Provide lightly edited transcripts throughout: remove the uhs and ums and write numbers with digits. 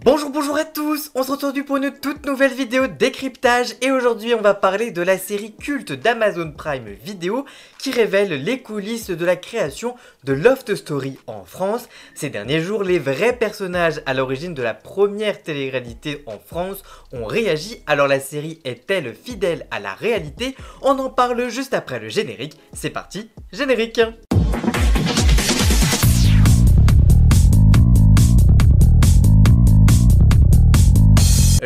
Bonjour à tous, on se retrouve pour une toute nouvelle vidéo décryptage et aujourd'hui on va parler de la série culte d'Amazon Prime Video qui révèle les coulisses de la création de Loft Story en France. Ces derniers jours, les vrais personnages à l'origine de la première télé-réalité en France ont réagi. Alors la série est-elle fidèle à la réalité? On en parle juste après le générique. C'est parti, générique!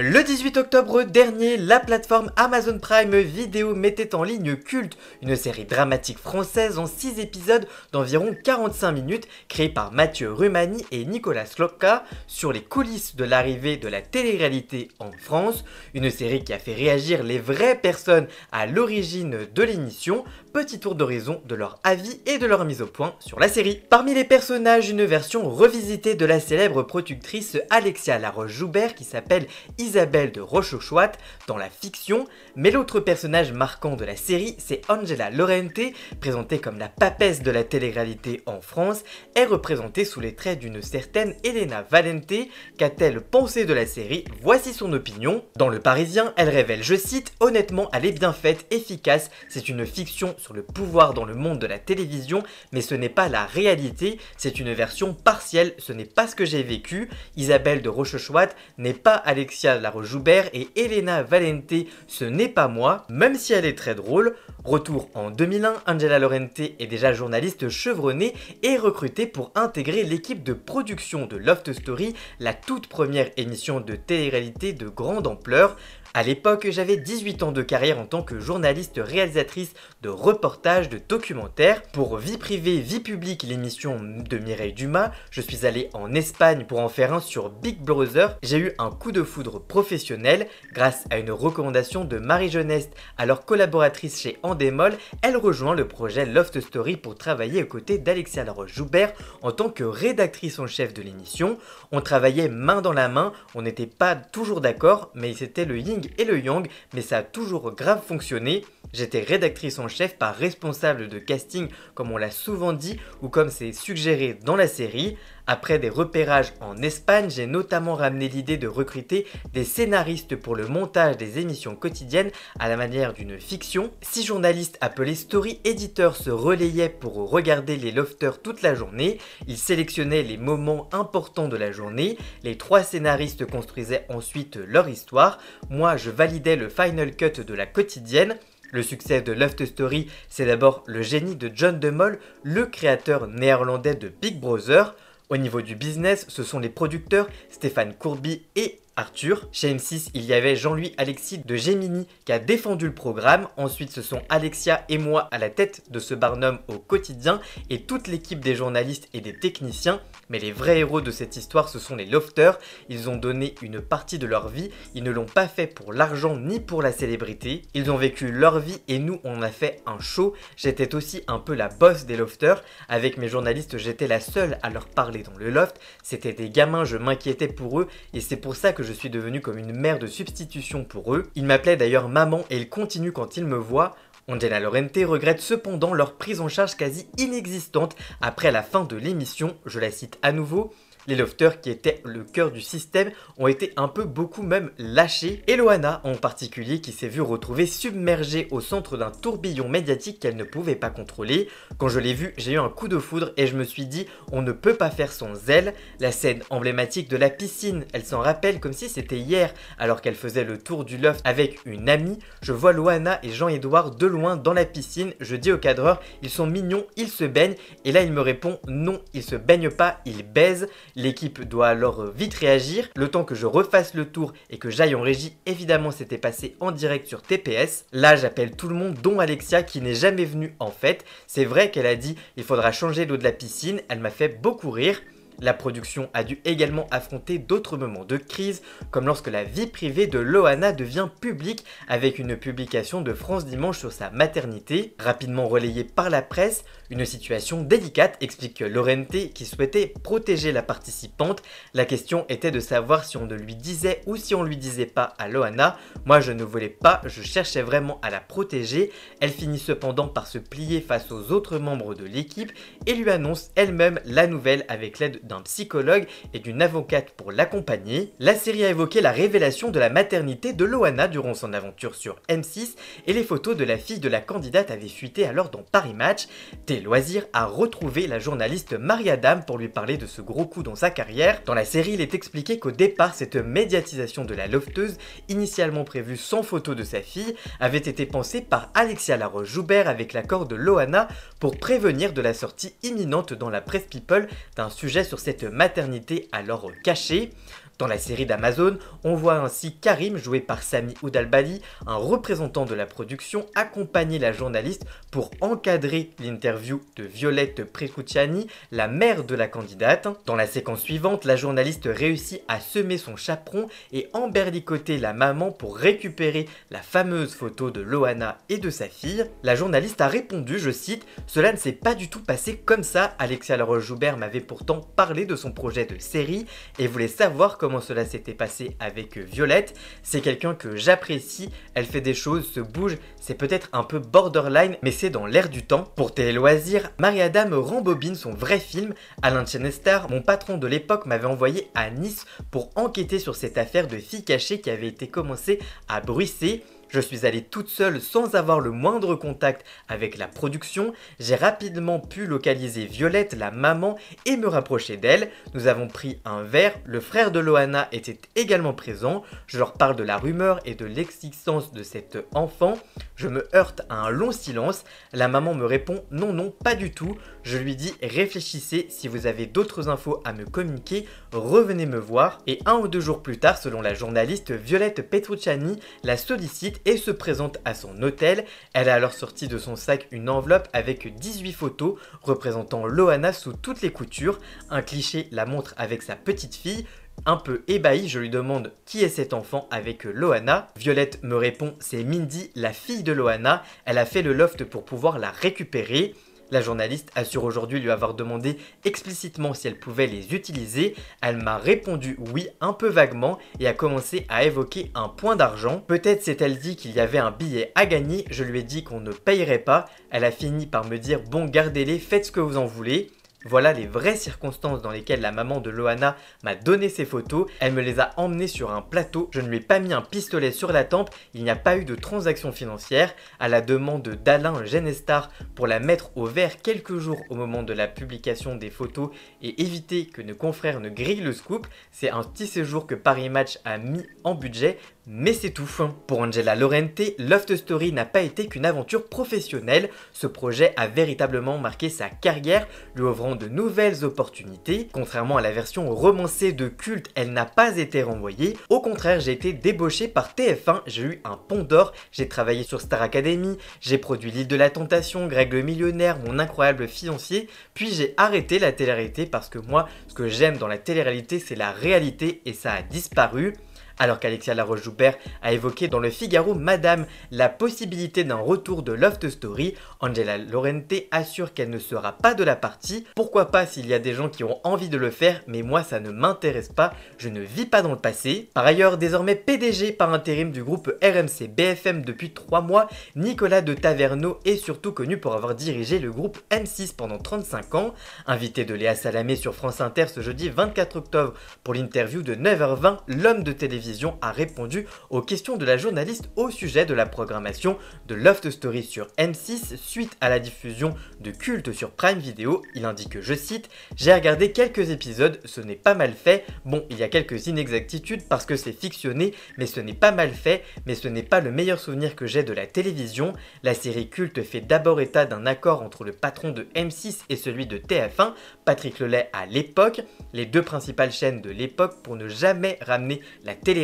Le 18 octobre dernier, la plateforme Amazon Prime Video mettait en ligne Culte, une série dramatique française en 6 épisodes d'environ 45 minutes, créée par Mathieu Rumani et Nicolas Slocka, sur les coulisses de l'arrivée de la télé-réalité en France, une série qui a fait réagir les vraies personnes à l'origine de l'émission. Petit tour d'horizon de leur avis et de leur mise au point sur la série. Parmi les personnages, une version revisitée de la célèbre productrice Alexia Laroche-Joubert qui s'appelle Isabelle de Rochechouart dans la fiction, mais l'autre personnage marquant de la série, c'est Angela Laurente, présentée comme la papesse de la télé-réalité en France, est représentée sous les traits d'une certaine Elena Valente. Qu'a-t-elle pensé de la série? Voici son opinion. Dans Le Parisien, elle révèle, je cite, « Honnêtement, elle est bien faite, efficace, c'est une fiction sur le pouvoir dans le monde de la télévision, mais ce n'est pas la réalité, c'est une version partielle, ce n'est pas ce que j'ai vécu. Isabelle de Rochechouart n'est pas Alexia Laroche-Joubert et Elena Valente, ce n'est pas moi, même si elle est très drôle. » Retour en 2001, Angela Laurente est déjà journaliste chevronnée et recrutée pour intégrer l'équipe de production de Loft Story, la toute première émission de télé-réalité de grande ampleur. À l'époque, j'avais 18 ans de carrière en tant que journaliste réalisatrice de reportages, de documentaires. Pour Vie privée, vie publique, l'émission de Mireille Dumas, je suis allé en Espagne pour en faire un sur Big Brother. J'ai eu un coup de foudre professionnel grâce à une recommandation de Marie Geneste, alors collaboratrice chez Endemol. Elle rejoint le projet Loft Story pour travailler aux côtés d'Alexia Laroche-Joubert en tant que rédactrice en chef de l'émission. On travaillait main dans la main, on n'était pas toujours d'accord, mais c'était le yin et le yang, mais ça a toujours grave fonctionné. J'étais rédactrice en chef, pas responsable de casting comme on l'a souvent dit ou comme c'est suggéré dans la série. Après des repérages en Espagne, j'ai notamment ramené l'idée de recruter des scénaristes pour le montage des émissions quotidiennes à la manière d'une fiction. 6 journalistes appelés story editors se relayaient pour regarder les lofters toute la journée. Ils sélectionnaient les moments importants de la journée. Les 3 scénaristes construisaient ensuite leur histoire. Moi, je validais le final cut de la quotidienne. Le succès de Loft Story, c'est d'abord le génie de John de Mol, le créateur néerlandais de Big Brother. Au niveau du business, ce sont les producteurs Stéphane Courby et Arthur. Chez M6, il y avait Jean-Louis Alexis de Gemini qui a défendu le programme. Ensuite, ce sont Alexia et moi à la tête de ce barnum au quotidien et toute l'équipe des journalistes et des techniciens. Mais les vrais héros de cette histoire, ce sont les lofters. Ils ont donné une partie de leur vie. Ils ne l'ont pas fait pour l'argent ni pour la célébrité. Ils ont vécu leur vie et nous, on a fait un show. J'étais aussi un peu la boss des lofters. Avec mes journalistes, j'étais la seule à leur parler dans le loft. C'était des gamins, je m'inquiétais pour eux et c'est pour ça que je suis devenue comme une mère de substitution pour eux. Ils m'appelaient d'ailleurs maman et ils continuent quand ils me voient. Angela Laurente regrette cependant leur prise en charge quasi inexistante après la fin de l'émission. Je la cite à nouveau. Les lofters qui étaient le cœur du système ont été un peu beaucoup même lâchés. Et Loana en particulier qui s'est vue retrouver submergée au centre d'un tourbillon médiatique qu'elle ne pouvait pas contrôler. Quand je l'ai vue, j'ai eu un coup de foudre et je me suis dit on ne peut pas faire sans elle. La scène emblématique de la piscine, elle s'en rappelle comme si c'était hier alors qu'elle faisait le tour du loft avec une amie. Je vois Loana et Jean-Édouard de loin dans la piscine. Je dis au cadreur ils sont mignons, ils se baignent. Et là il me répond non, ils se baignent pas, ils baisent. L'équipe doit alors vite réagir, le temps que je refasse le tour et que j'aille en régie, évidemment c'était passé en direct sur TPS. Là j'appelle tout le monde dont Alexia qui n'est jamais venue en fait. C'est vrai qu'elle a dit il faudra changer l'eau de la piscine, elle m'a fait beaucoup rire. La production a dû également affronter d'autres moments de crise, comme lorsque la vie privée de Loana devient publique avec une publication de France Dimanche sur sa maternité. Rapidement relayée par la presse, une situation délicate, explique Laurente qui souhaitait protéger la participante. La question était de savoir si on ne lui disait ou si on lui disait pas à Loana. Moi je ne voulais pas, je cherchais vraiment à la protéger. Elle finit cependant par se plier face aux autres membres de l'équipe et lui annonce elle-même la nouvelle avec l'aide d'un psychologue et d'une avocate pour l'accompagner. La série a évoqué la révélation de la maternité de Loana durant son aventure sur M6 et les photos de la fille de la candidate avaient fuité alors dans Paris Match. T Loisirs a retrouvé la journaliste Marie-Adam pour lui parler de ce gros coup dans sa carrière. Dans la série, il est expliqué qu'au départ, cette médiatisation de la lofteuse, initialement prévue sans photo de sa fille, avait été pensée par Alexia Laroche-Joubert avec l'accord de Loana pour prévenir de la sortie imminente dans la presse People d'un sujet sur cette maternité alors cachée. Dans la série d'Amazon, on voit ainsi Karim, joué par Sami Oudalbali, un représentant de la production, accompagner la journaliste pour encadrer l'interview de Violette Precucciani, la mère de la candidate. Dans la séquence suivante, la journaliste réussit à semer son chaperon et emberlicoter la maman pour récupérer la fameuse photo de Loana et de sa fille. La journaliste a répondu, je cite, « Cela ne s'est pas du tout passé comme ça. Alexia Laroche-Joubert m'avait pourtant parlé de son projet de série et voulait savoir comment cela s'était passé avec Violette. C'est quelqu'un que j'apprécie, elle fait des choses, se bouge, c'est peut-être un peu borderline, mais c'est dans l'air du temps. » Pour Télé Loisirs, Marie-Adam rembobine son vrai film. Alain Chenestar, mon patron de l'époque, m'avait envoyé à Nice pour enquêter sur cette affaire de fille cachée qui avait été commencée à Bruxelles. Je suis allée toute seule sans avoir le moindre contact avec la production. J'ai rapidement pu localiser Violette, la maman, et me rapprocher d'elle. Nous avons pris un verre, le frère de Loana était également présent. Je leur parle de la rumeur et de l'existence de cet enfant. Je me heurte à un long silence. La maman me répond « Non, non, pas du tout ». Je lui dis « Réfléchissez, si vous avez d'autres infos à me communiquer, revenez me voir ». Et 1 ou 2 jours plus tard, selon la journaliste, Violette Petrucciani la sollicite et se présente à son hôtel. Elle a alors sorti de son sac une enveloppe avec 18 photos représentant Loana sous toutes les coutures. Un cliché la montre avec sa petite fille. Un peu ébahi, je lui demande qui est cet enfant avec Loana. Violette me répond c'est Mindy, la fille de Loana. Elle a fait le loft pour pouvoir la récupérer. La journaliste assure aujourd'hui lui avoir demandé explicitement si elle pouvait les utiliser. Elle m'a répondu oui un peu vaguement et a commencé à évoquer un point d'argent. Peut-être s'est-elle dit qu'il y avait un billet à gagner, je lui ai dit qu'on ne payerait pas. Elle a fini par me dire bon gardez-les, faites ce que vous en voulez. Voilà les vraies circonstances dans lesquelles la maman de Loana m'a donné ces photos. Elle me les a emmenées sur un plateau. Je ne lui ai pas mis un pistolet sur la tempe. Il n'y a pas eu de transaction financière. À la demande d'Alain Genestar pour la mettre au vert quelques jours au moment de la publication des photos et éviter que nos confrères ne grillent le scoop. C'est un petit séjour que Paris Match a mis en budget. Mais c'est tout. Pour Angela Laurente, Loft Story n'a pas été qu'une aventure professionnelle. Ce projet a véritablement marqué sa carrière, lui ouvrant de nouvelles opportunités. Contrairement à la version romancée de culte, elle n'a pas été renvoyée. Au contraire, j'ai été débauché par TF1, j'ai eu un pont d'or, j'ai travaillé sur Star Academy, j'ai produit L'île de la tentation, Greg le millionnaire, Mon incroyable fiancé, puis j'ai arrêté la télé-réalité parce que moi, ce que j'aime dans la télé-réalité, c'est la réalité et ça a disparu. Alors qu'Alexia Laroche-Joubert a évoqué dans le Figaro Madame la possibilité d'un retour de Loft Story, Angela Laurente assure qu'elle ne sera pas de la partie. Pourquoi pas s'il y a des gens qui ont envie de le faire, mais moi ça ne m'intéresse pas, je ne vis pas dans le passé. Par ailleurs, désormais PDG par intérim du groupe RMC BFM depuis 3 mois, Nicolas de Taverneau est surtout connu pour avoir dirigé le groupe M6 pendant 35 ans. Invité de Léa Salamé sur France Inter ce jeudi 24 octobre pour l'interview de 9h20, l'homme de télévision a répondu aux questions de la journaliste au sujet de la programmation de Loft Story sur M6 suite à la diffusion de Culte sur Prime Video. Il indique, je cite, « J'ai regardé quelques épisodes, ce n'est pas mal fait. Bon, il y a quelques inexactitudes parce que c'est fictionné, mais ce n'est pas mal fait, mais ce n'est pas le meilleur souvenir que j'ai de la télévision. La série Culte fait d'abord état d'un accord entre le patron de M6 et celui de TF1, Patrick Lelay à l'époque, les deux principales chaînes de l'époque pour ne jamais ramener la télé-réalité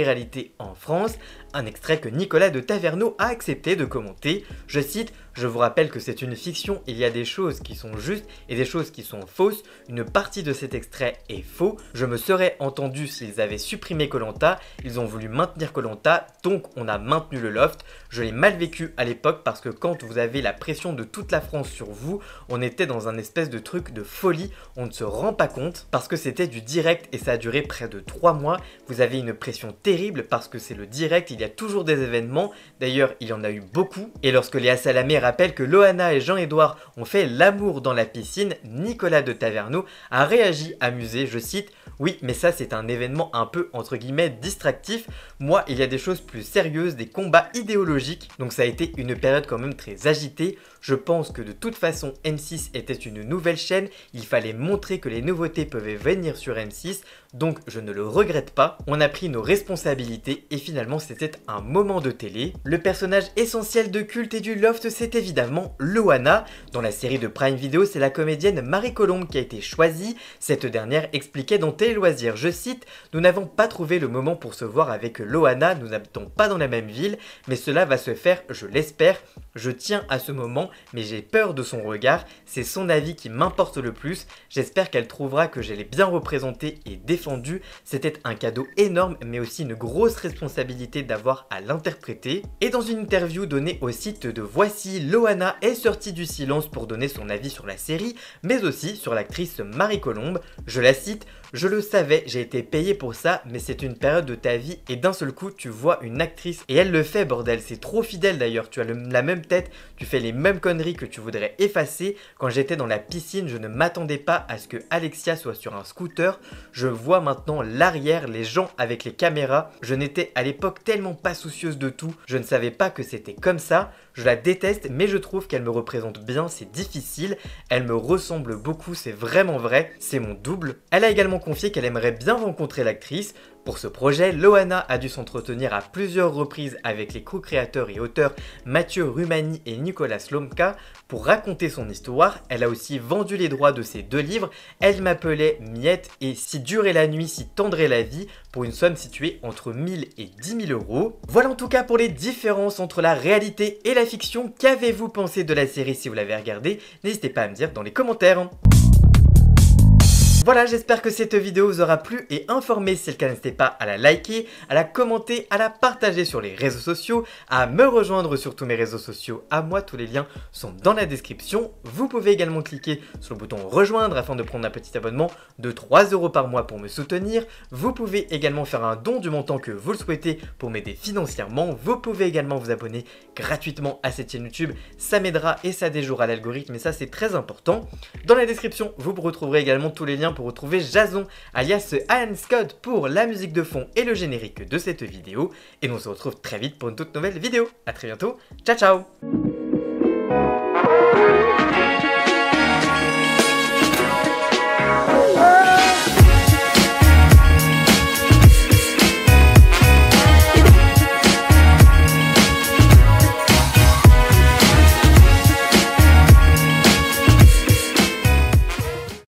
en France. » Un extrait que Nicolas de Taverneau a accepté de commenter. Je cite, « Je vous rappelle que c'est une fiction, il y a des choses qui sont justes et des choses qui sont fausses. Une partie de cet extrait est faux. Je me serais entendu s'ils avaient supprimé Koh Lanta. Ils ont voulu maintenir Koh Lanta, donc on a maintenu le loft. Je l'ai mal vécu à l'époque parce que quand vous avez la pression de toute la France sur vous, on était dans un espèce de truc de folie, on ne se rend pas compte parce que c'était du direct et ça a duré près de 3 mois. Vous avez une pression terrible parce que c'est le direct, il y a toujours des événements. D'ailleurs, il y en a eu beaucoup. Et lorsque Léa Salamé rappelle que Loana et Jean-Édouard ont fait l'amour dans la piscine, Nicolas de Taverneau a réagi amusé, je cite: oui, mais ça c'est un événement un peu entre guillemets distractif. Moi, il y a des choses plus sérieuses, des combats idéologiques. Donc ça a été une période quand même très agitée. Je pense que de toute façon, M6 était une nouvelle chaîne. Il fallait montrer que les nouveautés pouvaient venir sur M6. Donc je ne le regrette pas. On a pris nos responsabilités et finalement c'était un moment de télé. Le personnage essentiel de culte et du Loft, c'est évidemment Loana. Dans la série de Prime Video, c'est la comédienne Marie Colombe qui a été choisie. Cette dernière expliquait dans Télé Loisirs, je cite: nous n'avons pas trouvé le moment pour se voir avec Loana, nous n'habitons pas dans la même ville, mais cela va se faire, je l'espère. Je tiens à ce moment, mais j'ai peur de son regard, c'est son avis qui m'importe le plus. J'espère qu'elle trouvera que je l'ai bien représenté et défendu. C'était un cadeau énorme, mais aussi une grosse responsabilité d'avoir à l'interpréter. Et dans une interview donnée au site de Voici, Loana est sortie du silence pour donner son avis sur la série, mais aussi sur l'actrice Marie Colombe. Je la cite: je le savais, j'ai été payée pour ça, mais c'est une période de ta vie et d'un seul coup tu vois une actrice et elle le fait, bordel, c'est trop fidèle d'ailleurs, tu as la même tête, tu fais les mêmes conneries que tu voudrais effacer. Quand j'étais dans la piscine, je ne m'attendais pas à ce que Alexia soit sur un scooter. Je vois maintenant l'arrière, les gens avec les caméras. Je n'étais à l'époque tellement pas soucieuse de tout, je ne savais pas que c'était comme ça. Je la déteste, mais je trouve qu'elle me représente bien, c'est difficile. Elle me ressemble beaucoup, c'est vraiment vrai, c'est mon double. Elle a également confié qu'elle aimerait bien rencontrer l'actrice. Pour ce projet, Loana a dû s'entretenir à plusieurs reprises avec les co-créateurs et auteurs Mathieu Rumani et Nicolas Slomka pour raconter son histoire. Elle a aussi vendu les droits de ses 2 livres, Elle m'appelait Miette et Si dure est la nuit, si tendre est la vie, pour une somme située entre 1000 et 10 000 euros. Voilà en tout cas pour les différences entre la réalité et la fiction. Qu'avez-vous pensé de la série si vous l'avez regardée? N'hésitez pas à me dire dans les commentaires. Voilà, j'espère que cette vidéo vous aura plu et informé. Si c'est le cas, n'hésitez pas à la liker, à la commenter, à la partager sur les réseaux sociaux, à me rejoindre sur tous mes réseaux sociaux à moi. Tous les liens sont dans la description. Vous pouvez également cliquer sur le bouton rejoindre afin de prendre un petit abonnement de 3 € par mois pour me soutenir. Vous pouvez également faire un don du montant que vous le souhaitez pour m'aider financièrement. Vous pouvez également vous abonner gratuitement à cette chaîne YouTube. Ça m'aidera et ça déjouera l'algorithme et ça c'est très important. Dans la description, vous retrouverez également tous les liens pour retrouver Jason, alias Alan Scott, pour la musique de fond et le générique de cette vidéo. Et nous on se retrouve très vite pour une toute nouvelle vidéo. A très bientôt, ciao ciao.